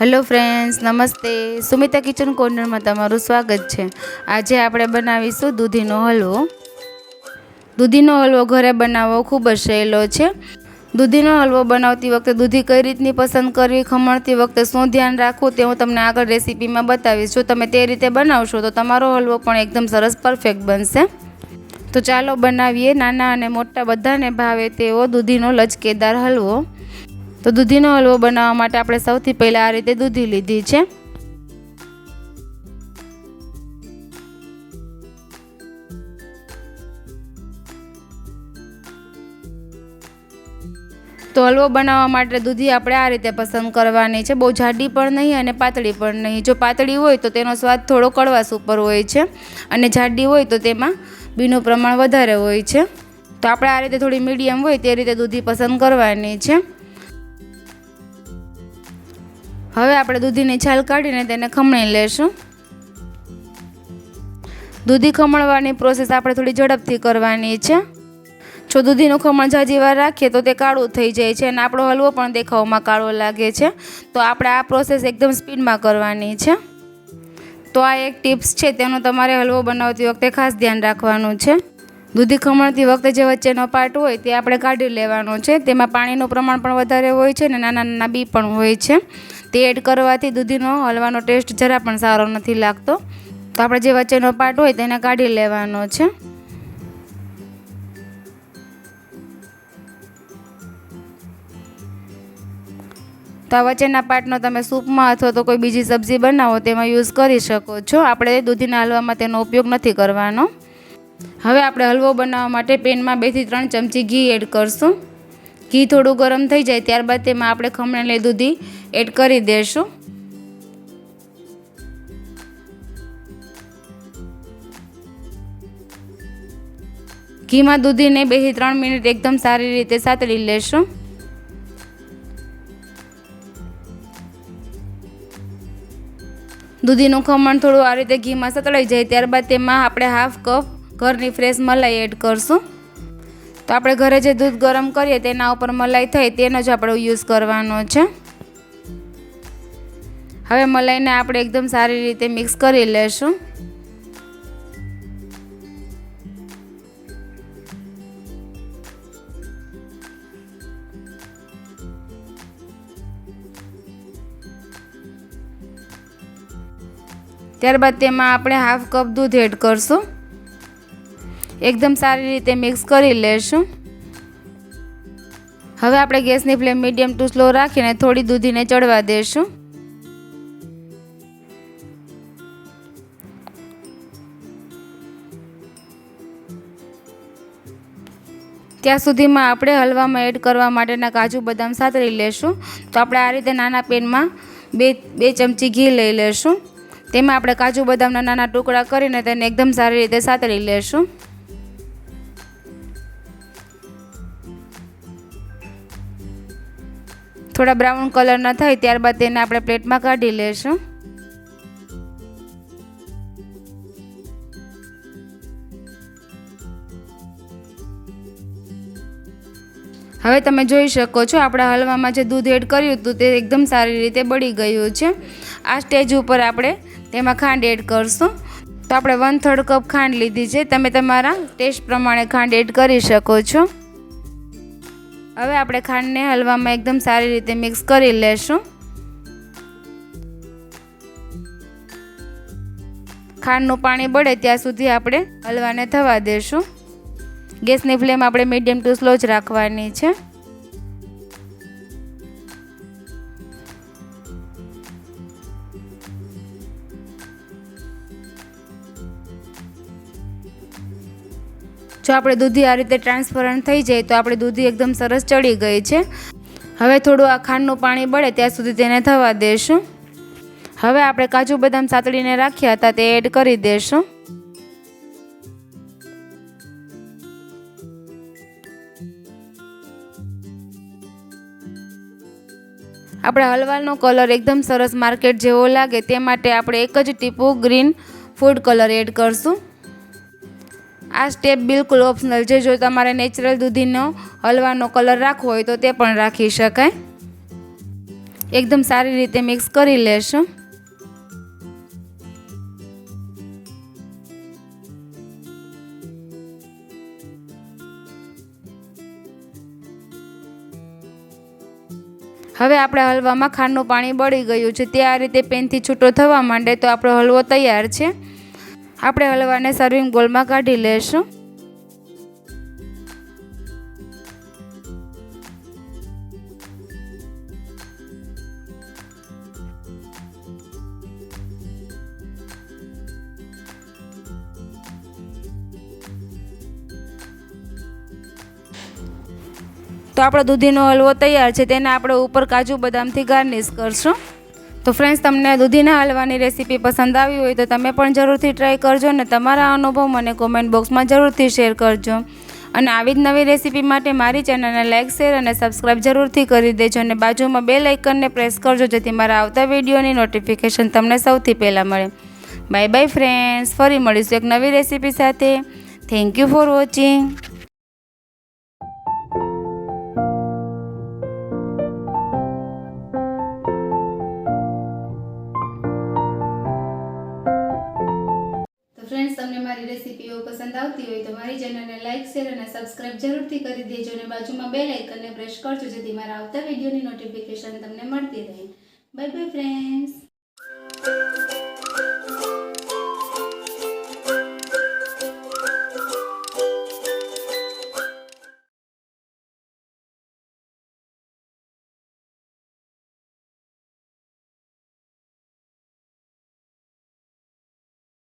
Hello friends, नमस्ते। Sumita kitchen corner में तमारुं स्वागत है। आज આપણે બનાવીશું દૂધીનો હલવો। દૂધીનો હલવો ઘરે બનાવવો ખૂબ જ સહેલો છે। દૂધીનો હલવો બનાવતી વખતે દૂધી કઈ રીતની પસંદ કરવી, ખમણતી વખતે શું ધ્યાન રાખવું તે હું તમને આગળ રેસીપીમાં બતાવીશ। જો તમે તે રીતે બનાવશો તો તમારો હલવો પણ એકદમ સરસ પરફેક્ટ બનશે। તો ચાલો બનાવીએ નાના અને મોટા બધાને ભાવે તેવો દૂધીનો લચકેદાર હલવો। तो दूधीनो हलवो बनाववा माटे आपणे सौथी पहेला आ रीते दूधी लीधी छे। तो हलवो बनाववा माटे दूधी आपणे आ रीते पसंद करवानी छे। बहु जाडी पण नहीं अने पातળી पण नहीं। जो पातળી होय तो तेनो स्वाद थोड़ो कड़वाश उपर होय छे अने जाडी होय तो तेमां बीनुं प्रमाण वधारे होय छे। तो आपणे आ रीते थोड़ी मीडियम होय ते रीते दूधी पसंद करवानी छे। હવે આપણે દૂધીની છાલ કાઢીને તેને ખમણી લેશું। દૂધી ખમણવાની પ્રોસેસ આપણે થોડી ઝડપથી કરવાની છે। જો દૂધીનું ખમણ જાજી વાર રાખીએ તો તે કાળું થઈ જાય છે અને આપણો હલવો પણ દેખાવમાં કાળો લાગે છે। તો આપણે આ પ્રોસેસ એકદમ સ્પીડમાં કરવાની છે। તો આ એક ટિપ્સ છે, તેનું તમારે હલવો બનાવતી વખતે ખાસ ધ્યાન રાખવાનું છે। દૂધી ખમણતી વખતે જે વચ્ચેનો પાર્ટ હોય તે આપણે કાઢી લેવાનો છે। તેમાં પાણીનું પ્રમાણ પણ વધારે હોય છે અને નાના નાના બી પણ હોય છે। તે એડ કરવાથી દૂધીનો હલવાનો ટેસ્ટ જરા પણ સારો નથી લાગતો। તો આપણે જે વચ્ચેનો પાર્ટ હોય તેને કાઢી લેવાનો છે। તો આ વચ્ચેના પાર્ટનો તમે સૂપમાં અથવા તો કોઈ બીજી સબ્જી બનાવો તેમાં યુઝ કરી શકો છો। આપણે દૂધીના હલવામાં તેનો ઉપયોગ નથી કરવાનો। હવે આપણે હલવો બનાવવા માટે પેનમાં 2 થી 3 ચમચી ઘી એડ કરશું। ઘી થોડું ગરમ થઈ જાય ત્યારબાદ તેમાં આપણે ખમણેલી દૂધી એડ કરી દઈશું। ઘીમાં દૂધીને 2 થી 3 મિનિટ એકદમ સારી રીતે સાતળી લેશું। દૂધીનું ખમણ થોડું આ રીતે ઘીમાં સતળાઈ જાય ત્યારબાદ તેમાં આપણે હાફ કપ ઘરની ફ્રેશ મલાઈ એડ કરશું। તો આપણે ઘરે જે દૂધ ગરમ કરીએ તેના ઉપર મલાઈ થાય તેનો જ આપણે યુઝ કરવાનો છે। હવે મલાઈને આપણે એકદમ સારી રીતે મિક્સ કરી લેશું। ત્યારબાદ તેમાં આપણે હાફ કપ દૂધ એડ કરશું। એકદમ સારી રીતે મિક્સ કરી લેશું। હવે આપણે ગેસની ફ્લેમ મીડિયમ ટુ સ્લો રાખીને થોડી દૂધીને ચડવા દેશું। ત્યાં સુધીમાં આપણે હલવામાં એડ કરવા માટેના કાજુ બદામ સાતળી લેશું। તો આપણે આ રીતે નાના પેનમાં બે ચમચી ઘી લઈ લેશું। તેમાં આપણે કાજુ બદામના નાના ટુકડા કરીને તેને એકદમ સારી રીતે સાતળી લેશું। થોડા બ્રાઉન કલરના થાય ત્યારબાદ તેને આપણે પ્લેટમાં કાઢી લેશું। હવે તમે જોઈ શકો છો આપણા હલવામાં જે દૂધ એડ કર્યું હતું તે એકદમ સારી રીતે બળી ગયું છે। આ સ્ટેજ ઉપર આપણે તેમાં ખાંડ એડ કરશું। તો આપણે 1/3 કપ ખાંડ લીધી છે। તમે તમારા ટેસ્ટ પ્રમાણે ખાંડ એડ કરી શકો છો। હવે આપણે ખાંડને હલવામાં એકદમ સારી રીતે મિક્સ કરી લેશું। ખાંડનું પાણી બળે ત્યાં સુધી આપણે હલવાને થવા દેશું। ગેસની ફ્લેમ આપણે મીડિયમ ટુ સ્લો જ રાખવાની છે। જો આપણે દૂધી આ રીતે ટ્રાન્સપરન્ટ થઈ જાય તો આપણે દૂધી એકદમ સરસ ચડી ગઈ છે। હવે થોડું આ ખાંડનું પાણી બળે ત્યાં સુધી તેને થવા દેશું। હવે આપણે કાજુ બદામ સાતળીને રાખ્યા હતા તે એડ કરી દેશું। આપણા હલવાનો કલર એકદમ સરસ માર્કેટ જેવો લાગે તે માટે આપણે એક જ ટીપું ગ્રીન ફૂડ કલર એડ કરશું। આ સ્ટેપ બિલકુલ ઓપ્શનલ છે। જો તમારે નેચરલ દૂધીનો હલવાનો કલર રાખવો હોય તો તે પણ રાખી શકાય। એકદમ સારી રીતે મિક્સ કરી લેશું. હવે આપણે હલવામાં ખાંડનું પાણી બળી ગયું છે. તે આ રીતે પેનથી છૂટો થવા માંડે તો આપણો હલવો તૈયાર છે. આપણે હલવાને સર્વિંગ બોલમાં કાઢી લેશું. તો આપણો દૂધીનો હલવો તૈયાર છે. તેને આપણે ઉપર કાજુ બદામથી ગાર્નિશ કરશું. તો ફ્રેન્ડ્સ, તમને દૂધીના હલવાની રેસીપી પસંદ આવી હોય તો તમે પણ જરૂરથી ટ્રાય કરજો અને તમારા અનુભવ મને કોમેન્ટ બોક્સમાં જરૂરથી શેર કરજો. અને આવી જ નવી રેસીપી માટે મારી ચેનલને લાઇક, શેર અને સબસ્ક્રાઈબ જરૂરથી કરી દેજો અને બાજુમાં બેલ આઇકનને પ્રેસ કરજો જેથી મારા આવતા વિડીયોની નોટિફિકેશન તમને સૌથી પહેલાં મળે. બાય બાય ફ્રેન્ડ્સ, ફરી મળીશું એક નવી રેસીપી સાથે. Thank you for watching. Friends, તમને મારી રેસીપીઓ પસંદ આવતી હોય તો મારી ચેનલને લાઇક, શેર અને સબસ્ક્રાઇબ જરૂરથી કરી દેજો અને બાજુમાં બેલ આઇકનને પ્રેસ કરજો જેથી મારા આવતા વિડીયોની નોટિફિકેશન તમને મળતી રહે. Bye bye friends.